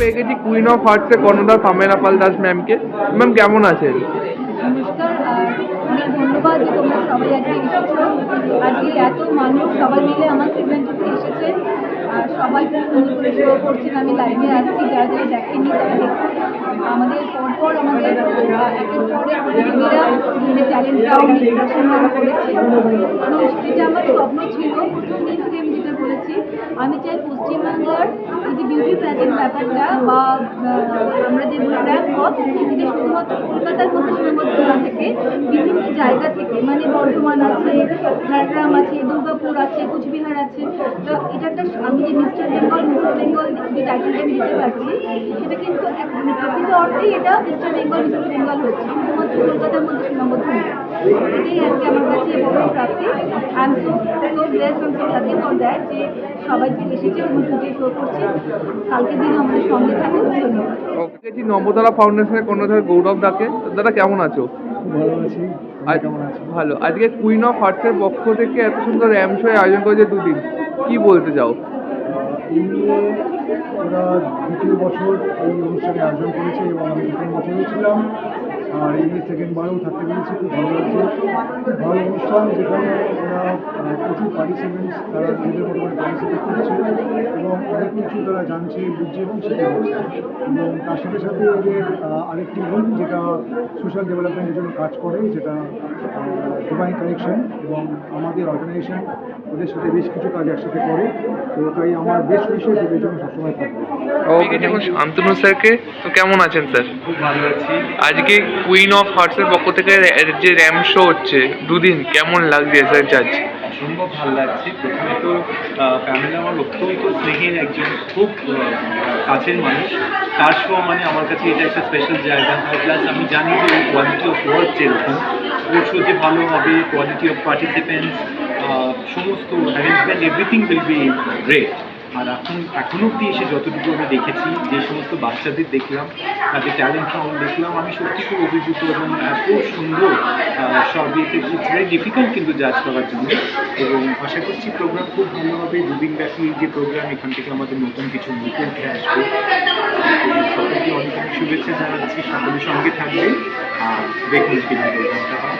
পেয়ে গেছি queen of হার্টসে কর্ণধার সামেনা পাল দাস ম্যামকে। ম্যাম কেমন আছেন? নমস্কার, অনেক ধন্যবাদ যে তোমরা সবাই আজকে এসেছো। আজকে এত মানুষ সবাই মিলে আমার সেগমেন্টে এসেছে আর সবাই খুব সুন্দর করে শো করছেন। আমি লাইভে আসছি, যারা যারা দেখেননি তারা দেখুন। আমাদের পরপর আমাদের একের পরে প্রতিযোগীরা নিজেদের ট্যালেন্ট রাউন্ড নির্বাচন করেছে এবং যেটা আমার স্বপ্ন ছিল প্রথম দিন থেকে। আমি যেটা বলেছি, আমি চাই পশ্চিমবাংলার এই যে বিউটি প্যাজেন্ট ব্যাপারটা বা আমরা যে র্যাম্প ওয়াক, এটা শুধুমাত্র কলকাতার মধ্যে সীমাবদ্ধ না থেকে বিভিন্ন জায়গা থেকে, মানে বর্ধমান আছে, ঝাড়গ্রাম আছে, দুর্গাপুর আছে, কুচবিহার আছে। তো এটা একটা, আমি যে মিস্টার বেঙ্গল মিসেস বেঙ্গল যে টাইটেলটা আমি দিতে পারছি, সেটা কিন্তু প্রকৃত অর্থেই এটা মিস্টার বেঙ্গল মিসেস বেঙ্গল হচ্ছে, শুধুমাত্র কলকাতার মধ্যে সীমাবদ্ধ নয়। এটাই আজকে আমার কাছে বড় প্রাপ্তি। I am so blessed and so happy for that যে সবাই এসেছে এবং টুডে শো করছে। কালকের দিনে আমাদের সঙ্গে থাকুন। ধন্যবাদ। গেছি নবতারা ফাউন্ডেশনের কর্ণধার গৌরব দাকে। দাদা কেমন আছো? ভালো আছি। কেমন আছি? ভালো। আজকে কুইন অফ হার্টসের পক্ষ থেকে এত সুন্দর র্যাম শো আয়োজন করেছে দুদিন, কি বলতে চাও? এই নিয়ে ওরা দ্বিতীয় বছর এই অনুষ্ঠানে আয়োজন করেছে এবং আমি প্রথম বছরও ছিলাম, আর এই নিয়ে সেকেন্ডবারেও থাকতে পেরেছি। খুব ভালো লাগছে। খুব ভালো অনুষ্ঠান, যেখানে ওরা প্রচুর পার্টিসিপেন্টস তারা নিজেদের মতো করে পার্টিসিপেট করছে এবং অনেক কিছু তারা জানছে, বুঝছে এবং শিখে যাচ্ছে। এবং তার সাথে সাথে ওদের আরেকটি উইং যেটা সোশ্যাল ডেভেলপমেন্টের জন্য কাজ করে, যেটা ডিভাইন কানেকশন, এবং আমাদের অর্গানাইজেশন ওদের সাথে বেশ কিছু কাজ একসাথে করে। তো তাই আমার বেশ বিশেষ ওদের জন্য সবসময় থাকবে। এখন শান্তনু স্যারকে। তো কেমন আছেন স্যার? খুব ভালো আছি। আজকে কুইন অফ হার্টসের পক্ষ থেকে যে র্যাম শো হচ্ছে দুদিন, কেমন লাগছে স্যার জাজ? অসম্ভব ভালো লাগছে। প্রথমে তো প্যামেলা আমার অত্যন্ত স্নেহের একজন খুব কাছের মানুষ। তার শো মানে আমার কাছে এটা একটা স্পেশাল জায়গা। প্লাস আমি জানি যে ওর কোয়ালিটি অফ ওয়ার্ক যেরকম, ওর শো যে ভালো হবে, কোয়ালিটি অফ পার্টিসিপেন্টস, সমস্ত arrangement, everything will be great. আর এখনো অব্দি এসে যতটুকু আমি দেখেছি, যে সমস্ত বাচ্চাদের দেখলাম, তাদের ট্যালেন্ট রাউন্ড দেখলাম, আমি সত্যি খুব অভিভূত এবং এত সুন্দর সব ইয়েতে। ইটস ভেরি ডিফিকাল্ট কিন্তু জাজ করার জন্য। এবং আশা করছি প্রোগ্রাম খুব ভালো হবে। দুদিন ব্যাপী যে প্রোগ্রাম, এখান থেকে আমাদের নতুন কিছু নতুন উঠে আসবে। সকলকে অনেক অনেক শুভেচ্ছা জানাচ্ছি। সকলের সঙ্গে থাকবে আর দেখুন কিনা প্রোগ্রামটা হয়।